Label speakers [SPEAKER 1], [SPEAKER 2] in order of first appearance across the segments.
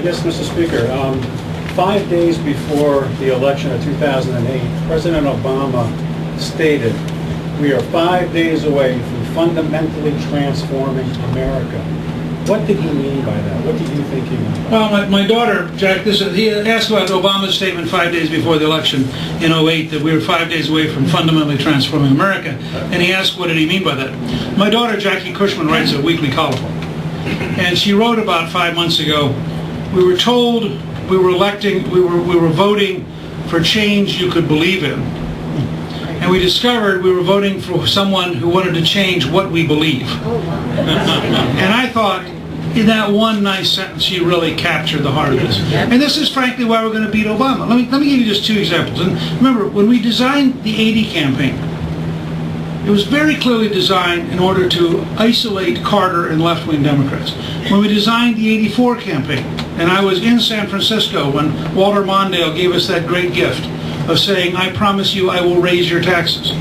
[SPEAKER 1] Yes, Mr. Speaker. 5 days before the election of 2008, President Obama stated, "We are 5 days away from fundamentally transforming America." What did he mean by that? What did you think he meant?
[SPEAKER 2] Well, my daughter, Jack, he asked about Obama's statement 5 days before the election in 2008 that we were 5 days away from fundamentally transforming America. And he asked, what did he mean by that? My daughter, Jackie Cushman, writes a weekly column. And she wrote about 5 months ago, we were told we were voting for change you could believe in. And we discovered we were voting for someone who wanted to change what we believe. And I thought, in that one nice sentence, she really captured the heart of this. And this is frankly why we're going to beat Obama. Let me give you just two examples. And remember, when we designed the 80 campaign, it was very clearly designed in order to isolate Carter and left-wing Democrats. When we designed the 84 campaign, and I was in San Francisco when Walter Mondale gave us that great gift of saying, I promise you I will raise your taxes.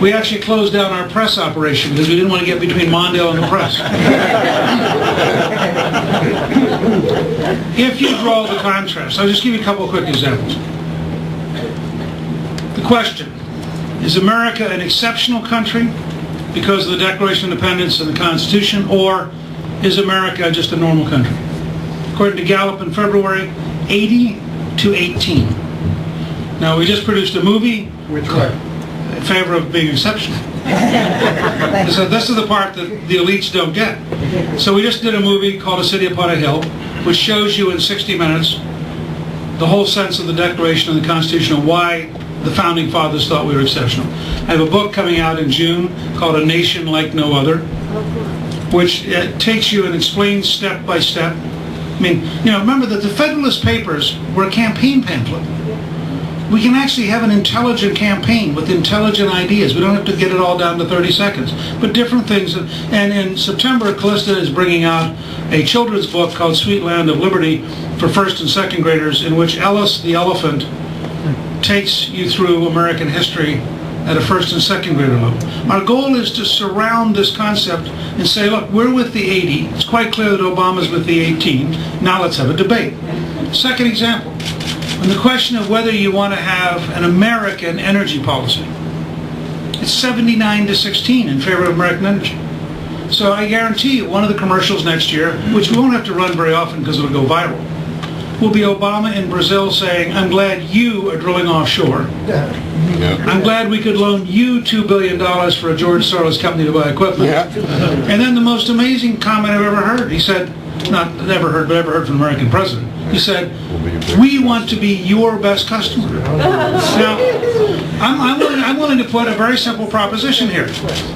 [SPEAKER 2] We actually closed down our press operation because we didn't want to get between Mondale and the press. If you draw the contrast, I'll just give you a couple of quick examples. The question, is America an exceptional country because of the Declaration of Independence and the Constitution, or is America just a normal country? According to Gallup in February, 80-18. Now, we just produced a movie.
[SPEAKER 1] Which way?
[SPEAKER 2] In favor of being exceptional. So this is the part that the elites don't get. So we just did a movie called A City Upon a Hill, which shows you in 60 minutes the whole sense of the Declaration and the Constitution and why the Founding Fathers thought we were exceptional. I have a book coming out in June called A Nation Like No Other, which takes you and explains step by step. I mean, remember that the Federalist Papers were a campaign pamphlet. We can actually have an intelligent campaign with intelligent ideas. We don't have to get it all down to 30 seconds. But different things. And in September, Callista is bringing out a children's book called Sweet Land of Liberty for first and second graders, in which Ellis the elephant takes you through American history at a first and second grader level. Our goal is to surround this concept and say, look, we're with the 80. It's quite clear that Obama's with the 18. Now let's have a debate. Second example. On the question of whether you want to have an American energy policy, it's 79-16 in favor of American energy. So I guarantee you one of the commercials next year, which we won't have to run very often because it'll go viral, will be Obama in Brazil saying, I'm glad you are drilling offshore. I'm glad we could loan you $2 billion for a George Soros company to buy equipment. And then the most amazing comment I've ever heard, he said, not never heard, but ever heard from an American president. He said, we want to be your best customer. Now, I'm willing to put a very simple proposition here.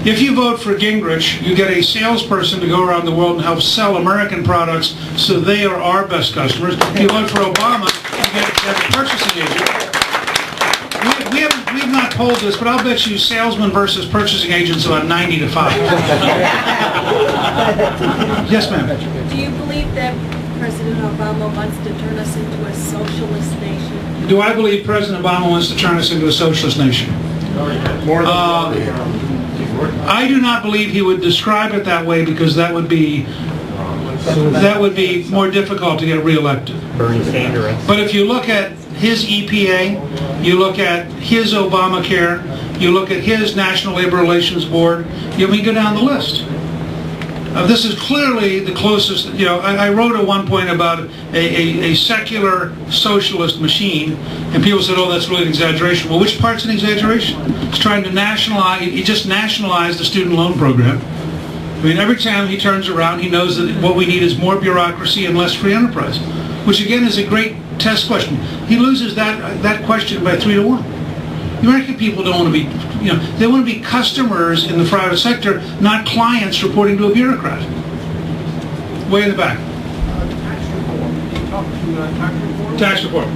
[SPEAKER 2] If you vote for Gingrich, you get a salesperson to go around the world and help sell American products so they are our best customers. If you vote for Obama, you get a purchasing agent. We've not polled this, but I'll bet you salesman versus purchasing agents about 90-5. Yes, ma'am.
[SPEAKER 3] Do you believe that President Obama wants to turn us into a socialist nation?
[SPEAKER 2] Do I believe President Obama wants to turn us into a socialist nation? I do not believe he would describe it that way because that would be more difficult to get reelected.
[SPEAKER 4] Bernie Sanders.
[SPEAKER 2] But if you look at his EPA, you look at his Obamacare, you look at his National Labor Relations Board, we go down the list. This is clearly the closest, I wrote at one point about a secular socialist machine, and people said, oh, that's really an exaggeration. Well, which part's an exaggeration? He's trying to nationalize, he just nationalized the student loan program. I mean, every time he turns around, he knows that what we need is more bureaucracy and less free enterprise, which again is a great test question. He loses that question by 3-1. The American people don't want to be, they want to be customers in the private sector, not clients reporting to a bureaucrat. Way in the back. Tax report.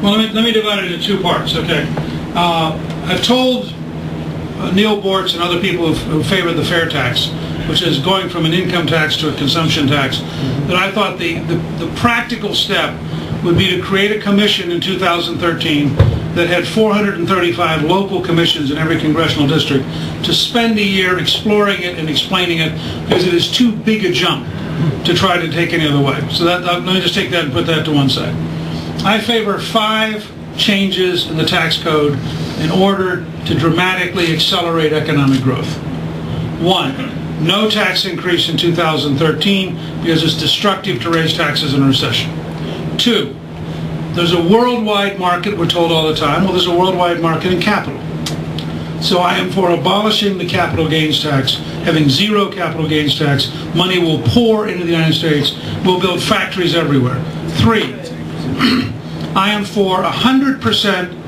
[SPEAKER 2] Well, let me divide it into two parts, okay? I've told Neil Bortz and other people who favor the fair tax, which is going from an income tax to a consumption tax, that I thought the practical step would be to create a commission in 2013 that had 435 local commissions in every congressional district to spend a year exploring it and explaining it, because it is too big a jump to try to take any other way. So let me just take that and put that to one side. I favor 5 changes in the tax code in order to dramatically accelerate economic growth. 1, no tax increase in 2013 because it's destructive to raise taxes in a recession. 2, there's a worldwide market, we're told all the time. Well, there's a worldwide market in capital. So I am for abolishing the capital gains tax, having 0 capital gains tax. Money will pour into the United States. We'll build factories everywhere. 3, I am for 100%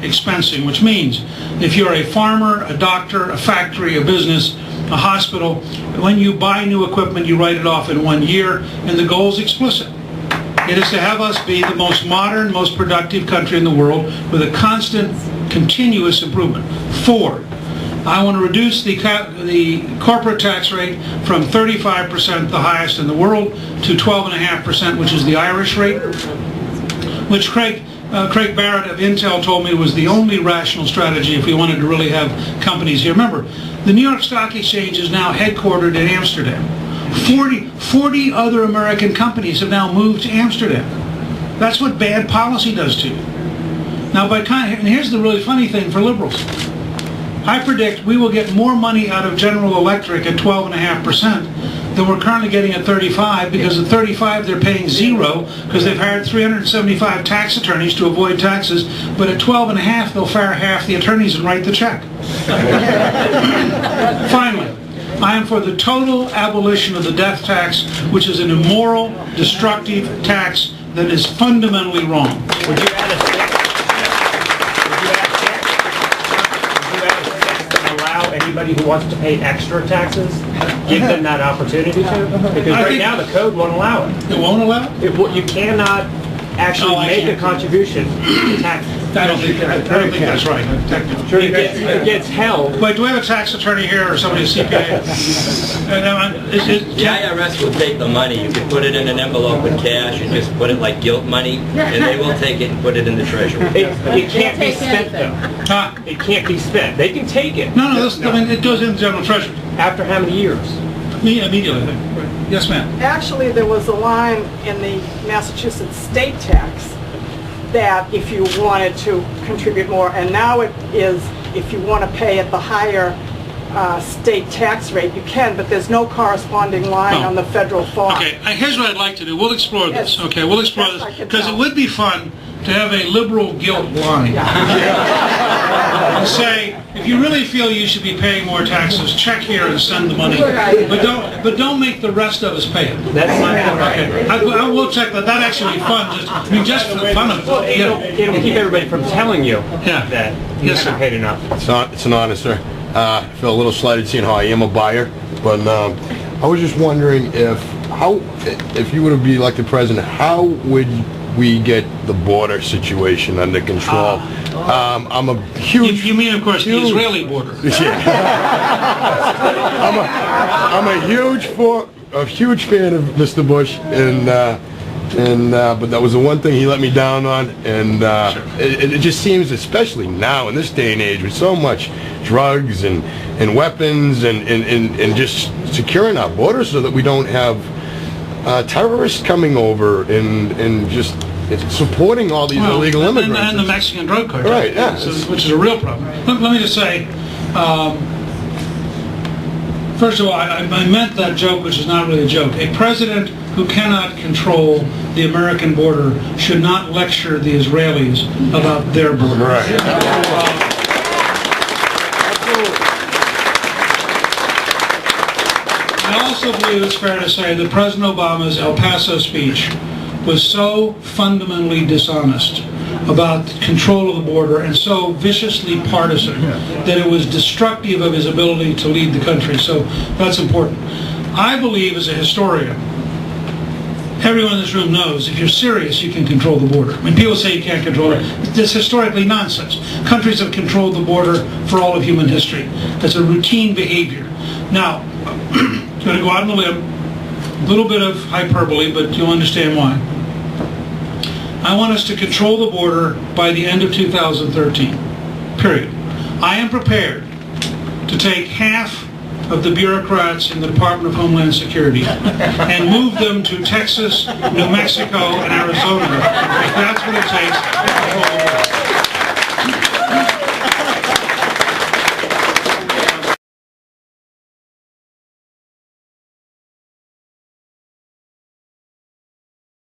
[SPEAKER 2] expensing, which means if you're a farmer, a doctor, a factory, a business, a hospital, when you buy new equipment, you write it off in 1 year, and the goal is explicit. It is to have us be the most modern, most productive country in the world with a constant, continuous improvement. 4, I want to reduce the corporate tax rate from 35%, the highest in the world, to 12.5%, which is the Irish rate, which Craig Barrett of Intel told me was the only rational strategy if we wanted to really have companies here. Remember, the New York Stock Exchange is now headquartered in Amsterdam. 40 other American companies have now moved to Amsterdam. That's what bad policy does to you. Now, and here's the really funny thing for liberals. I predict we will get more money out of General Electric at 12.5% than we're currently getting at 35, because at 35 they're paying 0 because they've hired 375 tax attorneys to avoid taxes, but at 12.5 they'll fire half the attorneys and write the check. Finally, I am for the total abolition of the death tax, which is an immoral, destructive tax that is fundamentally wrong.
[SPEAKER 4] Would you add a step and allow anybody who wants to pay extra taxes, give them that opportunity to? Because right now the code won't allow it.
[SPEAKER 2] It won't allow it?
[SPEAKER 4] You cannot actually make a contribution to taxes.
[SPEAKER 2] I don't think that's right. Technically.
[SPEAKER 4] It gets held.
[SPEAKER 2] Wait, do we have a tax attorney here or somebody, a CPA?
[SPEAKER 5] The IRS will take the money. You can put it in an envelope with cash and just put it like guilt money, and they will take it and put it in the treasury.
[SPEAKER 4] It can't be spent, though. It can't be spent. They can take it.
[SPEAKER 2] No, it goes in the general treasury.
[SPEAKER 4] After how many years?
[SPEAKER 2] Immediately, I think. Right. Yes, ma'am.
[SPEAKER 6] Actually, there was a line in the Massachusetts state tax that if you wanted to contribute more, and now it is if you want to pay at the higher state tax rate, you can, but there's no corresponding line on the federal form.
[SPEAKER 2] Okay, here's what I'd like to do. We'll explore this. Okay, we'll explore this because it would be fun to have a liberal guilt line and say, if you really feel you should be paying more taxes, check here and send the money. But don't make the rest of us pay it.
[SPEAKER 4] That's my
[SPEAKER 2] okay. I will check that. That actually be fun. Just for the fun of it. Yeah.
[SPEAKER 4] It'll keep everybody from telling you that you haven't paid enough.
[SPEAKER 7] It's an honor, sir. I feel a little slighted seeing how I am a buyer, but I was just wondering if you were to be elected president, how would we get the border situation under control? I'm a huge...
[SPEAKER 2] You mean, of course, the Israeli border.
[SPEAKER 7] Yeah. I'm a huge fan of Mr. Bush, but that was the one thing he let me down on, and it just seems, especially now in this day and age, with so much drugs and weapons and just securing our borders so that we don't have terrorists coming over and just supporting all these illegal immigrants.
[SPEAKER 2] And the Mexican drug cartel.
[SPEAKER 7] Right, yeah.
[SPEAKER 2] Which is a real problem. Let me just say, first of all, I meant that joke, which is not really a joke. A president who cannot control the American border should not lecture the Israelis about their border.
[SPEAKER 7] Right.
[SPEAKER 2] I also believe it's fair to say that President Obama's El Paso speech was so fundamentally dishonest about control of the border and so viciously partisan that it was destructive of his ability to lead the country. So that's important. I believe, as a historian, everyone in this room knows if you're serious, you can control the border. When people say you can't control it, it's historically nonsense. Countries have controlled the border for all of human history. That's a routine behavior. Now, I'm going to go out on a limb, a little bit of hyperbole, but you'll understand why. I want us to control the border by the end of 2013, period. I am prepared to take half of the bureaucrats in the Department of Homeland Security and move them to Texas, New Mexico, and Arizona, if that's what it takes to hold